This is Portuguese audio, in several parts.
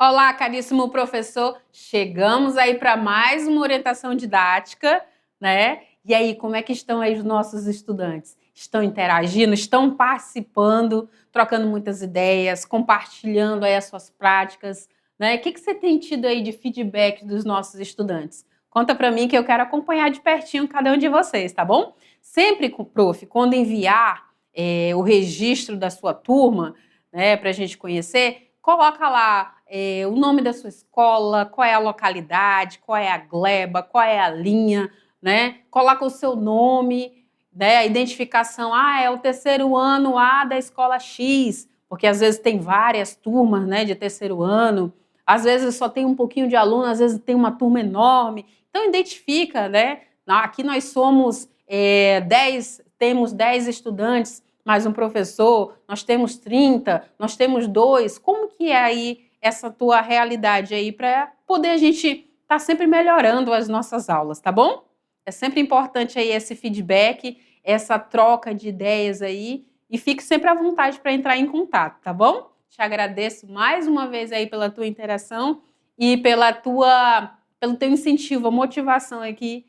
Olá, caríssimo professor. Chegamos aí para mais uma orientação didática, né? E aí, como é que estão aí os nossos estudantes? Estão interagindo, estão participando, trocando muitas ideias, compartilhando aí as suas práticas, né? O que você tem tido aí de feedback dos nossos estudantes? Conta para mim que eu quero acompanhar de pertinho cada um de vocês, tá bom? Sempre, prof, quando enviar o registro da sua turma, né, para a gente conhecer, coloca lá o nome da sua escola, qual é a localidade, qual é a gleba, qual é a linha, né? Coloca o seu nome, né? A identificação, é o terceiro ano A da escola X, porque às vezes tem várias turmas, né, de terceiro ano, às vezes só tem um pouquinho de aluno, às vezes tem uma turma enorme. Então identifica, né? Aqui nós somos 10, temos 10 estudantes, mais um professor, nós temos 30, nós temos 2. Como que é aí essa tua realidade aí para poder a gente estar sempre melhorando as nossas aulas, tá bom? É sempre importante aí esse feedback, essa troca de ideias aí, e fique sempre à vontade para entrar em contato, tá bom? Te agradeço mais uma vez aí pela tua interação e pelo teu incentivo, a motivação aqui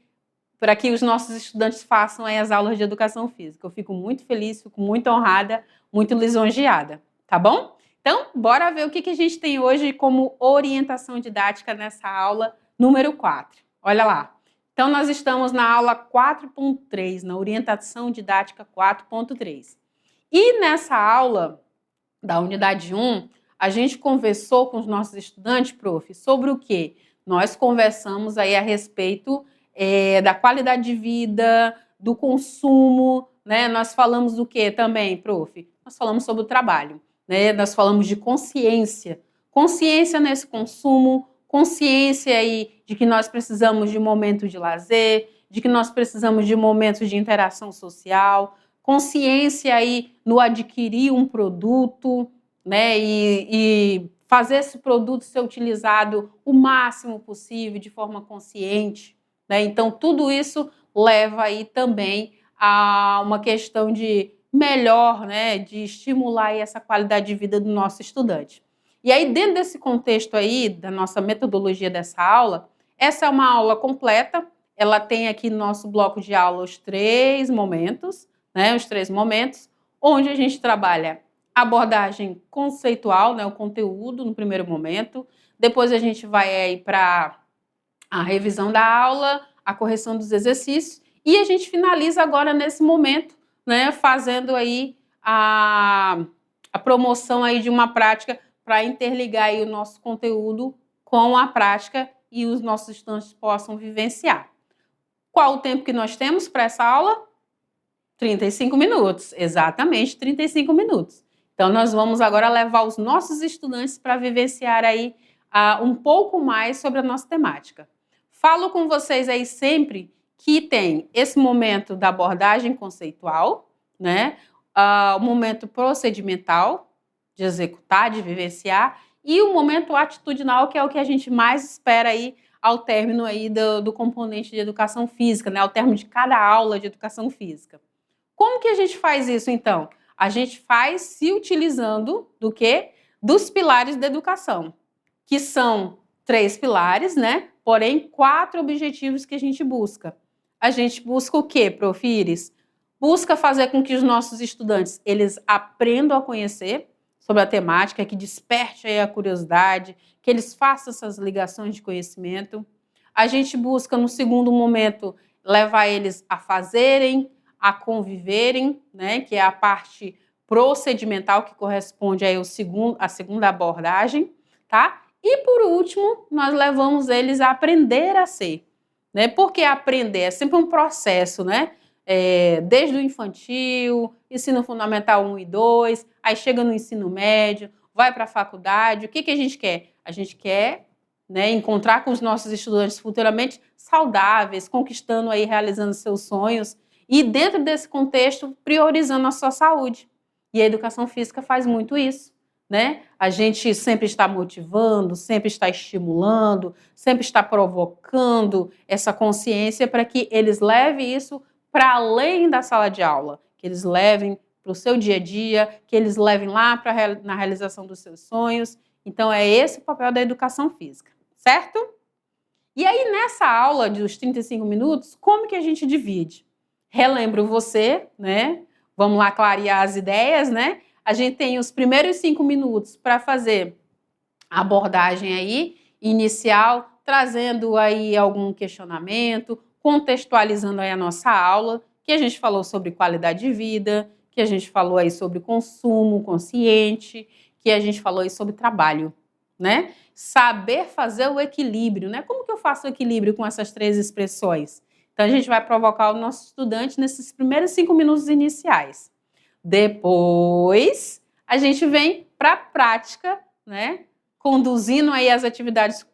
para que os nossos estudantes façam aí as aulas de educação física. Eu fico muito feliz, fico muito honrada, muito lisonjeada, tá bom? Então, bora ver o que a gente tem hoje como orientação didática nessa aula número 4. Olha lá. Então, nós estamos na aula 4.3, na orientação didática 4.3. E nessa aula da unidade 1, a gente conversou com os nossos estudantes, prof, sobre o quê? Nós conversamos aí a respeito da qualidade de vida, do consumo, né? Nós falamos do quê também, prof? Nós falamos sobre o trabalho, né? Nós falamos de consciência. Consciência nesse consumo, consciência aí de que nós precisamos de momentos de lazer, de que nós precisamos de momentos de interação social, consciência aí no adquirir um produto, né? E fazer esse produto ser utilizado o máximo possível, de forma consciente. Né? Então, tudo isso leva aí também a uma questão de melhor, né, de estimular aí essa qualidade de vida do nosso estudante. E aí, dentro desse contexto aí, da nossa metodologia dessa aula, essa é uma aula completa, ela tem aqui no nosso bloco de aula os 3 momentos, né, os 3 momentos, onde a gente trabalha a abordagem conceitual, né, o conteúdo no primeiro momento, depois a gente vai aí para a revisão da aula, a correção dos exercícios, e a gente finaliza agora nesse momento, né, fazendo aí a promoção aí de uma prática para interligar aí o nosso conteúdo com a prática e os nossos estudantes possam vivenciar. Qual o tempo que nós temos para essa aula? 35 minutos, exatamente 35 minutos. Então, nós vamos agora levar os nossos estudantes para vivenciar aí um pouco mais sobre a nossa temática. Falo com vocês aí sempre que tem esse momento da abordagem conceitual, né? O momento procedimental, de executar, de vivenciar, e o momento atitudinal, que é o que a gente mais espera aí ao término aí do componente de educação física, né? Ao término de cada aula de educação física. Como que a gente faz isso, então? A gente faz se utilizando do quê? Dos pilares da educação, que são 3 pilares, né? Porém, 4 objetivos que a gente busca. A gente busca o quê, Prof. Iris? Busca fazer com que os nossos estudantes eles aprendam a conhecer sobre a temática, que desperte aí a curiosidade, que eles façam essas ligações de conhecimento. A gente busca, no segundo momento, levar eles a fazerem, a conviverem, né, que é a parte procedimental que corresponde aí à segunda abordagem, tá? E por último, nós levamos eles a aprender a ser, né? Porque aprender é sempre um processo, né? Desde o infantil, ensino fundamental 1 e 2, aí chega no ensino médio, vai para a faculdade. O que a gente quer? A gente quer, né, encontrar com os nossos estudantes futuramente saudáveis, conquistando aí, realizando seus sonhos, e dentro desse contexto, priorizando a sua saúde. E a educação física faz muito isso, né? A gente sempre está motivando, sempre está estimulando, sempre está provocando essa consciência para que eles levem isso para além da sala de aula, que eles levem para o seu dia a dia, que eles levem lá na realização dos seus sonhos Então, é esse o papel da educação física, certo? E aí, nessa aula dos 35 minutos, como que a gente divide? Relembro você, né? Vamos lá clarear as ideias, né? A gente tem os primeiros 5 minutos para fazer a abordagem aí, inicial, trazendo aí algum questionamento, contextualizando aí a nossa aula, que a gente falou sobre qualidade de vida, que a gente falou aí sobre consumo consciente, que a gente falou aí sobre trabalho, né? Saber fazer o equilíbrio, né? Como que eu faço o equilíbrio com essas 3 expressões? Então, a gente vai provocar o nosso estudante nesses primeiros 5 minutos iniciais. Depois, a gente vem para a prática, né? Conduzindo aí as atividades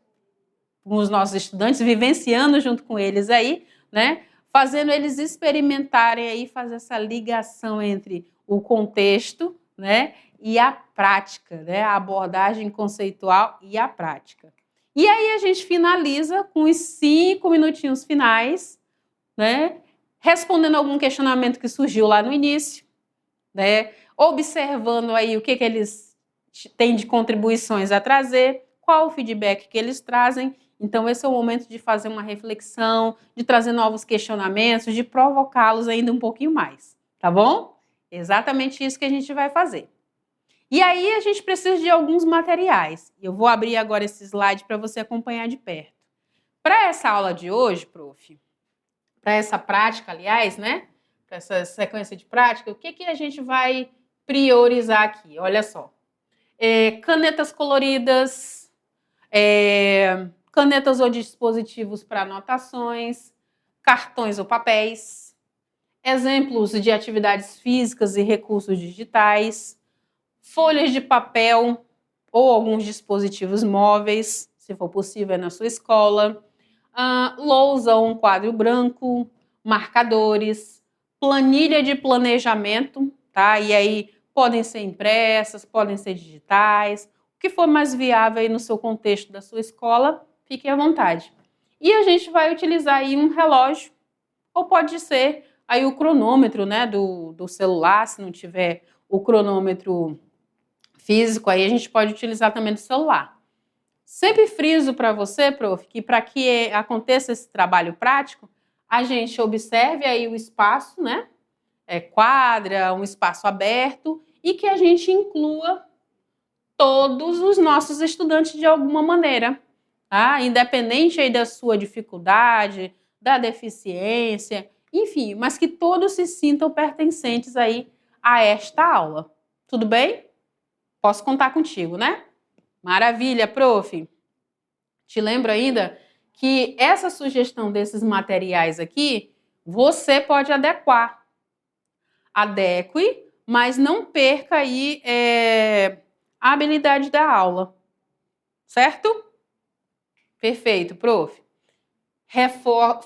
com os nossos estudantes, vivenciando junto com eles aí, né? Fazendo eles experimentarem aí, fazer essa ligação entre o contexto, né? E a prática, né? A abordagem conceitual e a prática. E aí a gente finaliza com os 5 minutinhos finais, né? Respondendo algum questionamento que surgiu lá no início, né? Observando aí o que eles têm de contribuições a trazer, qual o feedback que eles trazem. Então, esse é o momento de fazer uma reflexão, de trazer novos questionamentos, de provocá-los ainda um pouquinho mais, tá bom? Exatamente isso que a gente vai fazer. E aí, a gente precisa de alguns materiais. Eu vou abrir agora esse slide para você acompanhar de perto. Para essa aula de hoje, prof, para essa prática, aliás, né? Para essa sequência de prática, o que a gente vai priorizar aqui? Olha só. Canetas coloridas, canetas ou dispositivos para anotações, cartões ou papéis, exemplos de atividades físicas e recursos digitais, folhas de papel ou alguns dispositivos móveis, se for possível, na sua escola, lousa ou um quadro branco, marcadores, planilha de planejamento, tá? E aí podem ser impressas, podem ser digitais, o que for mais viável aí no seu contexto da sua escola, fique à vontade. E a gente vai utilizar aí um relógio, ou pode ser aí o cronômetro, né, do celular, se não tiver o cronômetro físico, aí a gente pode utilizar também do celular. Sempre friso para você, prof, que para que aconteça esse trabalho prático, a gente observe aí o espaço, né? Quadra, um espaço aberto, e que a gente inclua todos os nossos estudantes de alguma maneira, tá? Independente aí da sua dificuldade, da deficiência, enfim, mas que todos se sintam pertencentes aí a esta aula. Tudo bem? Posso contar contigo, né? Maravilha, prof. Te lembro ainda que essa sugestão desses materiais aqui, você pode adequar. Adeque, mas não perca aí a habilidade da aula. Certo? Perfeito, prof.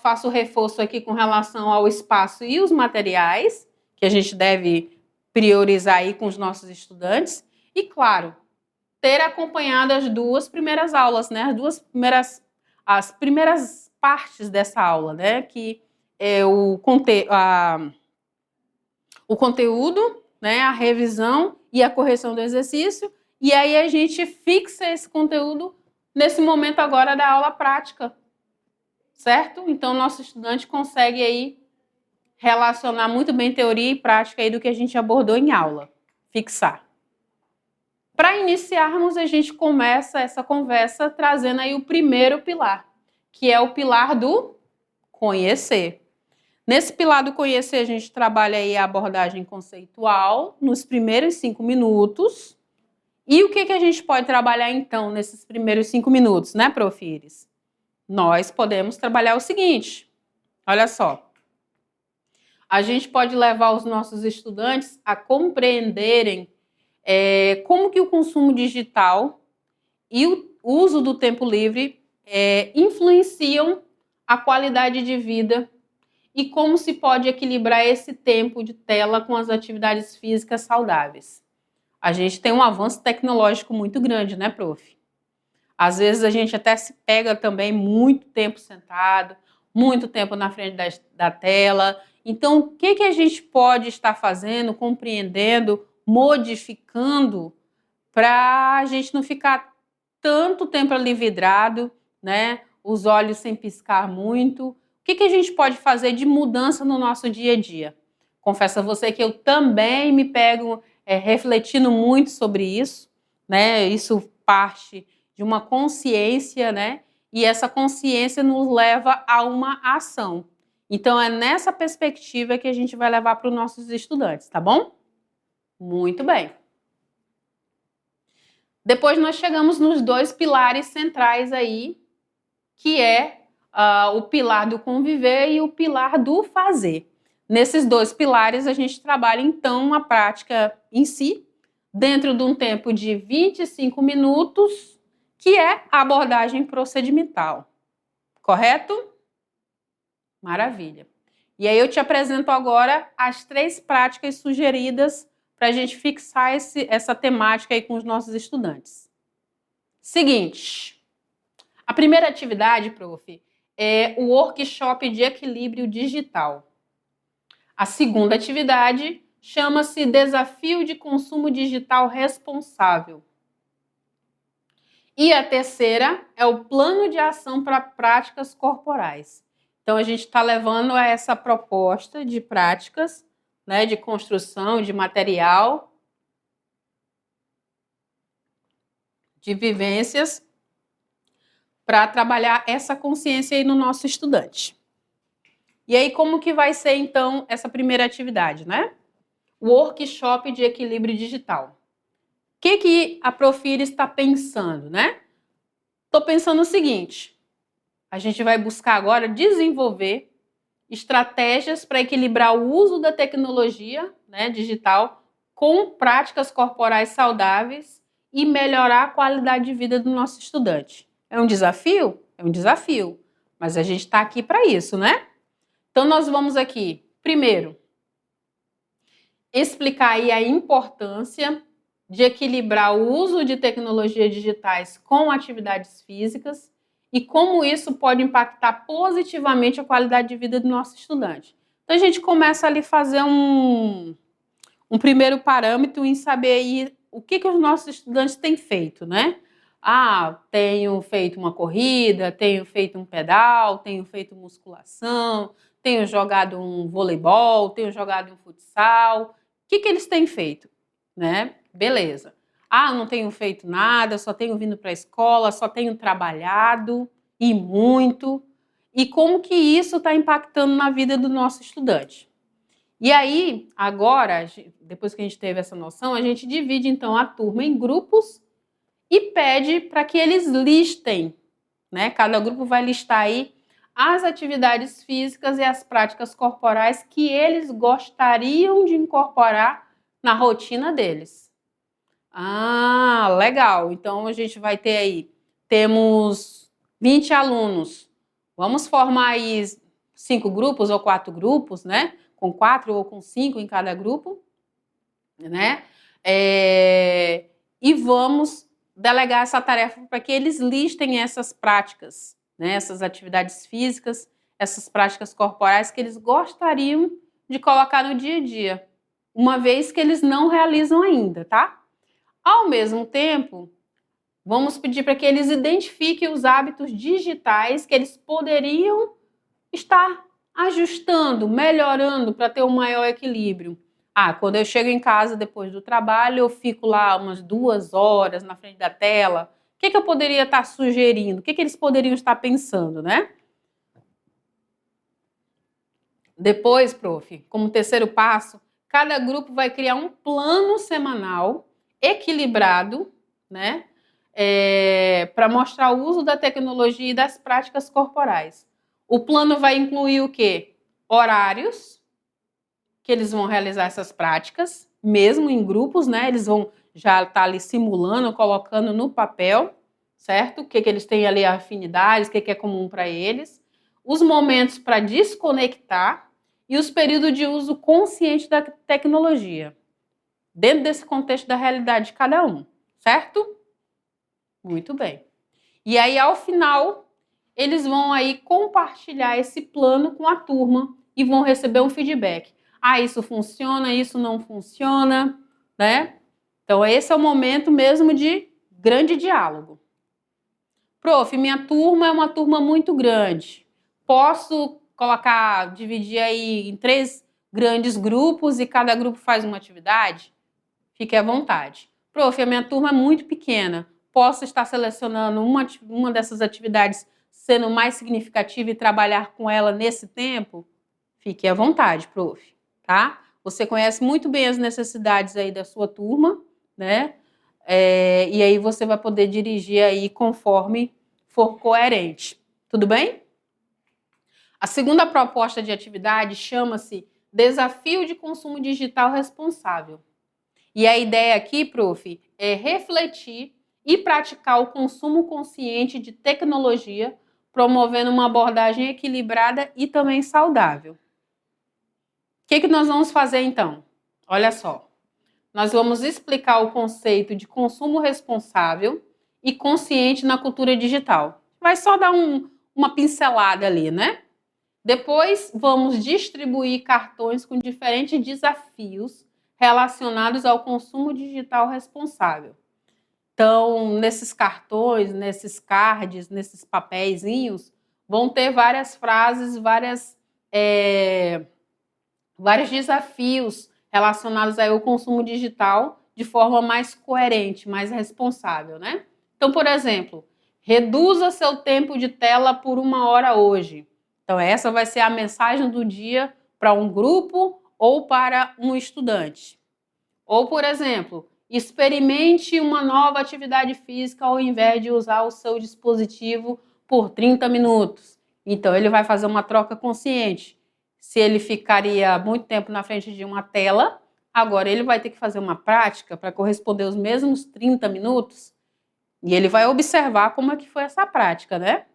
Faço o reforço aqui com relação ao espaço e os materiais, que a gente deve priorizar aí com os nossos estudantes. E, claro, ter acompanhado as 2 primeiras aulas, né? As primeiras partes dessa aula, né? Que é o conteúdo, né? A revisão e a correção do exercício. E aí a gente fixa esse conteúdo nesse momento agora da aula prática, certo? Então, nosso estudante consegue aí relacionar muito bem teoria e prática aí do que a gente abordou em aula. Fixar. Para iniciarmos, a gente começa essa conversa trazendo aí o primeiro pilar, que é o pilar do conhecer. Nesse pilar do conhecer, a gente trabalha aí a abordagem conceitual nos primeiros 5 minutos. E o que a gente pode trabalhar, então, nesses primeiros 5 minutos, né, prof. Iris? Nós podemos trabalhar o seguinte, olha só. A gente pode levar os nossos estudantes a compreenderem como que o consumo digital e o uso do tempo livre influenciam a qualidade de vida e como se pode equilibrar esse tempo de tela com as atividades físicas saudáveis. A gente tem um avanço tecnológico muito grande, né, prof? Às vezes a gente até se pega também muito tempo sentado, muito tempo na frente da tela. Então, o que a gente pode estar fazendo, compreendendo, modificando para a gente não ficar tanto tempo ali vidrado, né? Os olhos sem piscar muito. O que a gente pode fazer de mudança no nosso dia a dia? Confesso a você que eu também me pego refletindo muito sobre isso, né? Isso parte de uma consciência, né? E essa consciência nos leva a uma ação. Então, é nessa perspectiva que a gente vai levar para os nossos estudantes, tá bom? Muito bem. Depois nós chegamos nos 2 pilares centrais aí, que é o pilar do conviver e o pilar do fazer. Nesses 2 pilares, a gente trabalha, então, a prática em si, dentro de um tempo de 25 minutos, que é a abordagem procedimental. Correto? Maravilha. E aí eu te apresento agora as 3 práticas sugeridas para a gente fixar essa temática aí com os nossos estudantes. Seguinte, a primeira atividade, prof, é o workshop de equilíbrio digital. A segunda atividade chama-se Desafio de Consumo Digital Responsável. E a terceira é o Plano de Ação para Práticas Corporais. Então, a gente está levando a essa proposta de práticas, né, de construção, de material, de vivências, para trabalhar essa consciência aí no nosso estudante. E aí, como que vai ser, então, essa primeira atividade, né? O workshop de equilíbrio digital. O que a Profire está pensando, né? Estou pensando o seguinte, a gente vai buscar agora desenvolver estratégias para equilibrar o uso da tecnologia, né, digital com práticas corporais saudáveis e melhorar a qualidade de vida do nosso estudante. É um desafio? É um desafio, mas a gente está aqui para isso, né? Então, nós vamos aqui, primeiro, explicar aí a importância de equilibrar o uso de tecnologias digitais com atividades físicas e como isso pode impactar positivamente a qualidade de vida do nosso estudante. Então, a gente começa ali a fazer um primeiro parâmetro em saber aí o que os nossos estudantes têm feito, né? Ah, tenho feito uma corrida, tenho feito um pedal, tenho feito musculação, tenho jogado um voleibol, tenho jogado um futsal. O que eles têm feito, né? Beleza. Ah, não tenho feito nada, só tenho vindo para a escola, só tenho trabalhado e muito. E como que isso está impactando na vida do nosso estudante? E aí, agora, depois que a gente teve essa noção, a gente divide então a turma em grupos e pede para que eles listem, né? Cada grupo vai listar aí as atividades físicas e as práticas corporais que eles gostariam de incorporar na rotina deles. Ah, legal. Então a gente vai ter aí, temos 20 alunos. Vamos formar aí 5 grupos ou 4 grupos, né? Com 4 ou com 5 em cada grupo, né? E vamos delegar essa tarefa para que eles listem essas práticas, né? Essas atividades físicas, essas práticas corporais que eles gostariam de colocar no dia a dia, uma vez que eles não realizam ainda, tá? Ao mesmo tempo, vamos pedir para que eles identifiquem os hábitos digitais que eles poderiam estar ajustando, melhorando para ter um maior equilíbrio. Ah, quando eu chego em casa depois do trabalho, eu fico lá umas 2 horas na frente da tela. O que eu poderia estar sugerindo? O que eles poderiam estar pensando, né? Depois, prof, como terceiro passo, cada grupo vai criar um plano semanal equilibrado, né? Para mostrar o uso da tecnologia e das práticas corporais. O plano vai incluir o quê? Horários que eles vão realizar essas práticas, mesmo em grupos, né? Eles vão já estar ali simulando, colocando no papel, certo? O que eles têm ali, afinidades, o que é comum para eles. Os momentos para desconectar e os períodos de uso consciente da tecnologia, dentro desse contexto da realidade de cada um, certo? Muito bem. E aí, ao final, eles vão aí compartilhar esse plano com a turma e vão receber um feedback. Ah, isso funciona, isso não funciona, né? Então, esse é o momento mesmo de grande diálogo. Prof, minha turma é uma turma muito grande. Posso dividir aí em 3 grandes grupos e cada grupo faz uma atividade? Fique à vontade. Prof, a minha turma é muito pequena. Posso estar selecionando uma dessas atividades sendo mais significativa e trabalhar com ela nesse tempo? Fique à vontade, prof, tá? Você conhece muito bem as necessidades aí da sua turma, né? E aí você vai poder dirigir aí conforme for coerente. Tudo bem? A segunda proposta de atividade chama-se Desafio de Consumo Digital Responsável. E a ideia aqui, prof, é refletir e praticar o consumo consciente de tecnologia, promovendo uma abordagem equilibrada e também saudável. O que nós vamos fazer então? Olha só, nós vamos explicar o conceito de consumo responsável e consciente na cultura digital. Vai só dar uma pincelada ali, né? Depois, vamos distribuir cartões com diferentes desafios relacionados ao consumo digital responsável. Então, nesses cartões, nesses cards, nesses papeizinhos, vão ter várias frases, vários desafios relacionados ao consumo digital de forma mais coerente, mais responsável, né? Então, por exemplo, reduza seu tempo de tela por 1 hora hoje. Então, essa vai ser a mensagem do dia para um grupo ou para um estudante. Ou, por exemplo, experimente uma nova atividade física ao invés de usar o seu dispositivo por 30 minutos. Então, ele vai fazer uma troca consciente. Se ele ficaria muito tempo na frente de uma tela, agora ele vai ter que fazer uma prática para corresponder aos mesmos 30 minutos. E ele vai observar como é que foi essa prática, né?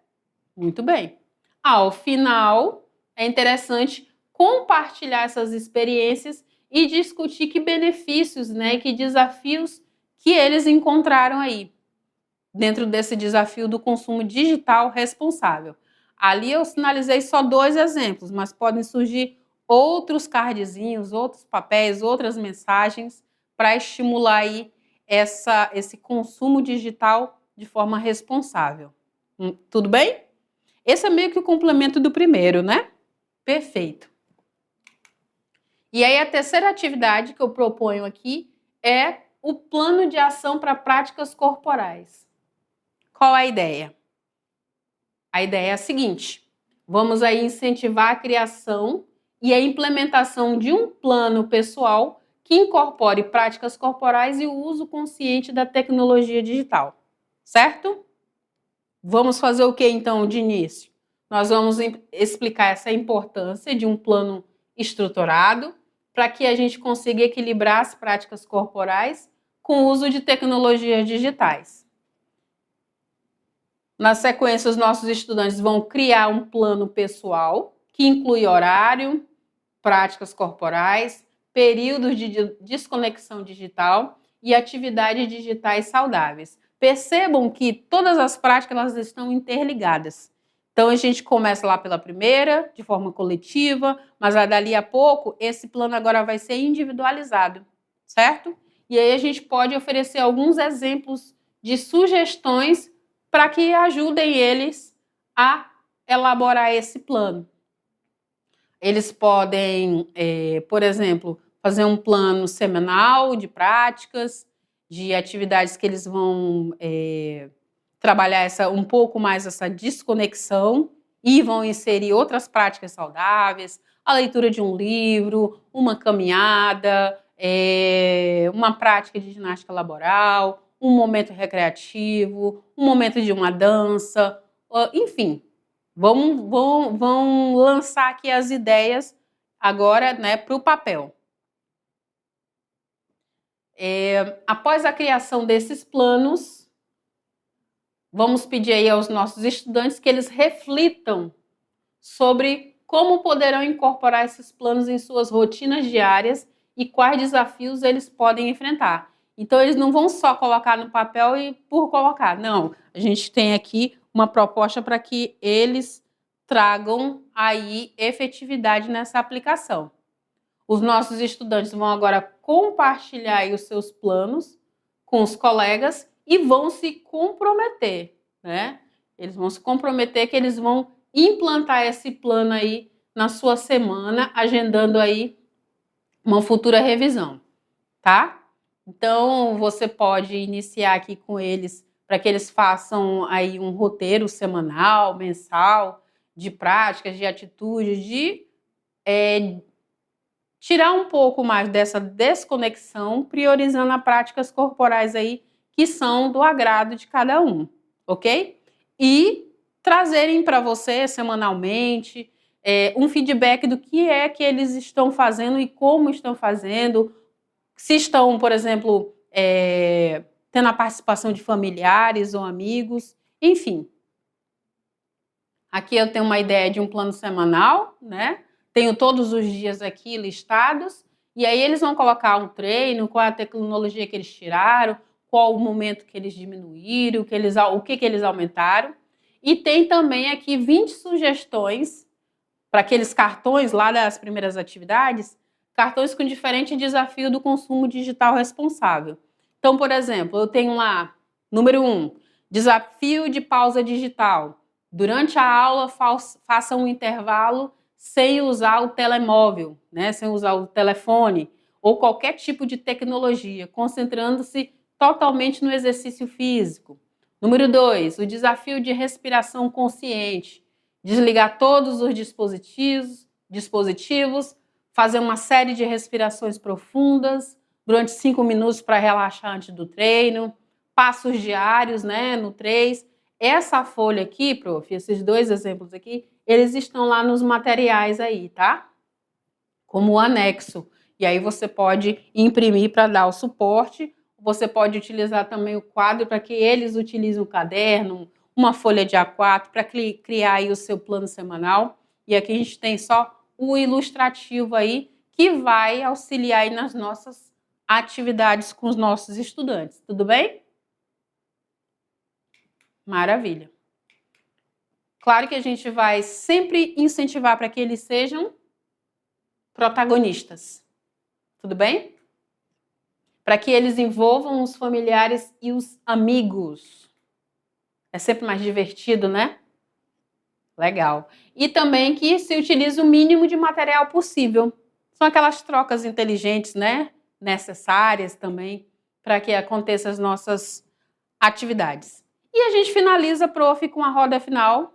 Muito bem. Ao final, é interessante compartilhar essas experiências e discutir que benefícios, né, que desafios que eles encontraram aí, dentro desse desafio do consumo digital responsável. Ali eu sinalizei só 2 exemplos, mas podem surgir outros cardzinhos, outros papéis, outras mensagens para estimular aí esse consumo digital de forma responsável. Tudo bem? Esse é meio que o complemento do primeiro, né? Perfeito. E aí a terceira atividade que eu proponho aqui é o plano de ação para práticas corporais. Qual a ideia? A ideia é a seguinte: vamos aí incentivar a criação e a implementação de um plano pessoal que incorpore práticas corporais e o uso consciente da tecnologia digital, certo? Vamos fazer o que então de início? Nós vamos explicar essa importância de um plano estruturado para que a gente consiga equilibrar as práticas corporais com o uso de tecnologias digitais. Na sequência, os nossos estudantes vão criar um plano pessoal que inclui horário, práticas corporais, períodos de desconexão digital e atividades digitais saudáveis. Percebam que todas as práticas elas estão interligadas. Então, a gente começa lá pela primeira, de forma coletiva, mas dali a pouco, esse plano agora vai ser individualizado, certo? E aí a gente pode oferecer alguns exemplos de sugestões para que ajudem eles a elaborar esse plano. Eles podem, por exemplo, fazer um plano semanal de práticas, de atividades que eles vão trabalhar um pouco mais essa desconexão e vão inserir outras práticas saudáveis, a leitura de um livro, uma caminhada, uma prática de ginástica laboral, um momento recreativo, um momento de uma dança, enfim. Vão lançar aqui as ideias agora, né, para o papel. Após a criação desses planos, vamos pedir aí aos nossos estudantes que eles reflitam sobre como poderão incorporar esses planos em suas rotinas diárias e quais desafios eles podem enfrentar. Então, eles não vão só colocar no papel e por colocar, não. A gente tem aqui uma proposta para que eles tragam aí efetividade nessa aplicação. Os nossos estudantes vão agora compartilhar aí os seus planos com os colegas e vão se comprometer, né? Eles vão se comprometer que eles vão implantar esse plano aí na sua semana, agendando aí uma futura revisão, tá? Então, você pode iniciar aqui com eles para que eles façam aí um roteiro semanal, mensal, de práticas, de atitudes, de tirar um pouco mais dessa desconexão, priorizando as práticas corporais aí que são do agrado de cada um, ok? E trazerem para você semanalmente um feedback do que é que eles estão fazendo e como estão fazendo, se estão, por exemplo, tendo a participação de familiares ou amigos, enfim. Aqui eu tenho uma ideia de um plano semanal, né? Tenho todos os dias aqui listados, e aí eles vão colocar um treino, qual é a tecnologia que eles tiraram, qual o momento que eles diminuíram, o que eles aumentaram. E tem também aqui 20 sugestões para aqueles cartões lá das primeiras atividades, cartões com diferente desafio do consumo digital responsável. Então, por exemplo, eu tenho lá, número 1, desafio de pausa digital. Durante a aula, faça um intervalo sem usar o telemóvel, né? Sem usar o telefone ou qualquer tipo de tecnologia, concentrando-se totalmente no exercício físico. Número 2, o desafio de respiração consciente. Desligar todos os dispositivos, fazer uma série de respirações profundas durante 5 minutos para relaxar antes do treino, passos diários, né, no 3. Essa folha aqui, prof, esses 2 exemplos aqui, eles estão lá nos materiais aí, tá? Como anexo. E aí você pode imprimir para dar o suporte, você pode utilizar também o quadro para que eles utilizem o caderno, uma folha de A4 para criar aí o seu plano semanal. E aqui a gente tem só o ilustrativo aí que vai auxiliar aí nas nossas atividades com os nossos estudantes. Tudo bem? Maravilha. Claro que a gente vai sempre incentivar para que eles sejam protagonistas. Tudo bem? Para que eles envolvam os familiares e os amigos. É sempre mais divertido, né? Legal. E também que se utilize o mínimo de material possível. São aquelas trocas inteligentes, né? Necessárias também para que aconteçam as nossas atividades. E a gente finaliza, prof, com a roda final,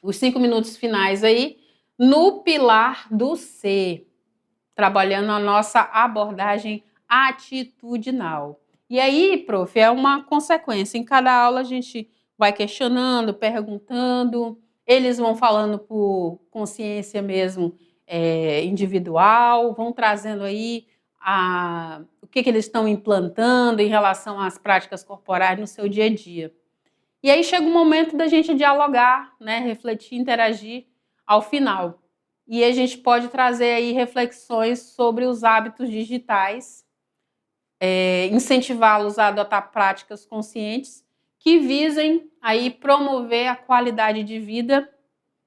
os 5 minutos finais aí, no pilar do C, trabalhando a nossa abordagem atitudinal. E aí, prof, é uma consequência. Em cada aula a gente vai questionando, perguntando, eles vão falando por consciência mesmo individual, vão trazendo aí o que eles estão implantando em relação às práticas corporais no seu dia a dia. E aí chega o momento da gente dialogar, né, refletir, interagir ao final. E a gente pode trazer aí reflexões sobre os hábitos digitais, incentivá-los a adotar práticas conscientes que visem aí promover a qualidade de vida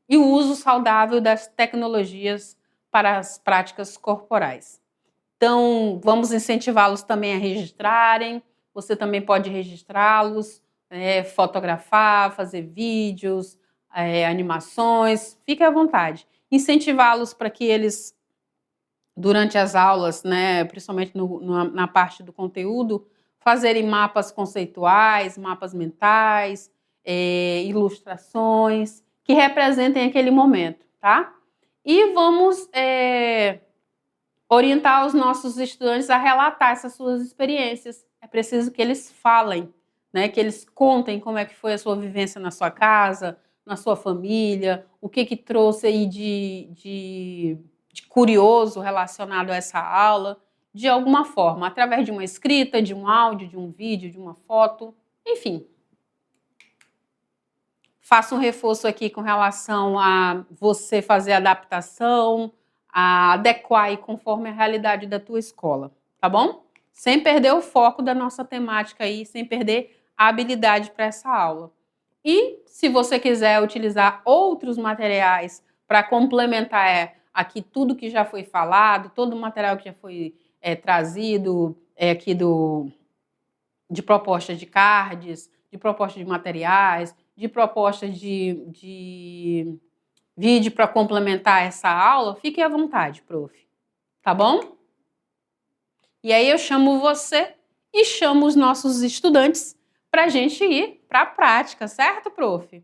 e o uso saudável das tecnologias para as práticas corporais. Então, vamos incentivá-los também a registrarem, você também pode registrá-los, fotografar, fazer vídeos, animações, fique à vontade. Incentivá-los para que eles, durante as aulas, né, principalmente na parte do conteúdo, fazerem mapas conceituais, mapas mentais, ilustrações, que representem aquele momento, tá? E vamos orientar os nossos estudantes a relatar essas suas experiências. É preciso que eles falem, né, que eles contem como é que foi a sua vivência na sua casa, na sua família, o que trouxe aí de curioso relacionado a essa aula, de alguma forma, através de uma escrita, de um áudio, de um vídeo, de uma foto, enfim. Faça um reforço aqui com relação a você fazer a adaptação, a adequar e conforme a realidade da tua escola, tá bom? Sem perder o foco da nossa temática aí, sem perder a habilidade para essa aula. E se você quiser utilizar outros materiais para complementar aqui tudo que já foi falado, todo o material que já foi trazido aqui de propostas de cards, de propostas de materiais, de proposta de vídeo para complementar essa aula, fique à vontade, prof. Tá bom? E aí eu chamo você e chamo os nossos estudantes para a gente ir para a prática, certo, prof?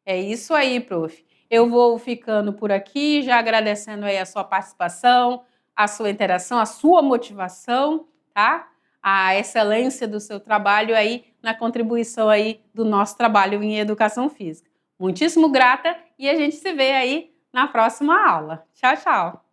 É isso aí, prof. Eu vou ficando por aqui, já agradecendo aí a sua participação, a sua interação, a sua motivação, tá? A excelência do seu trabalho aí na contribuição aí do nosso trabalho em educação física. Muitíssimo grata e a gente se vê aí na próxima aula. Tchau, tchau!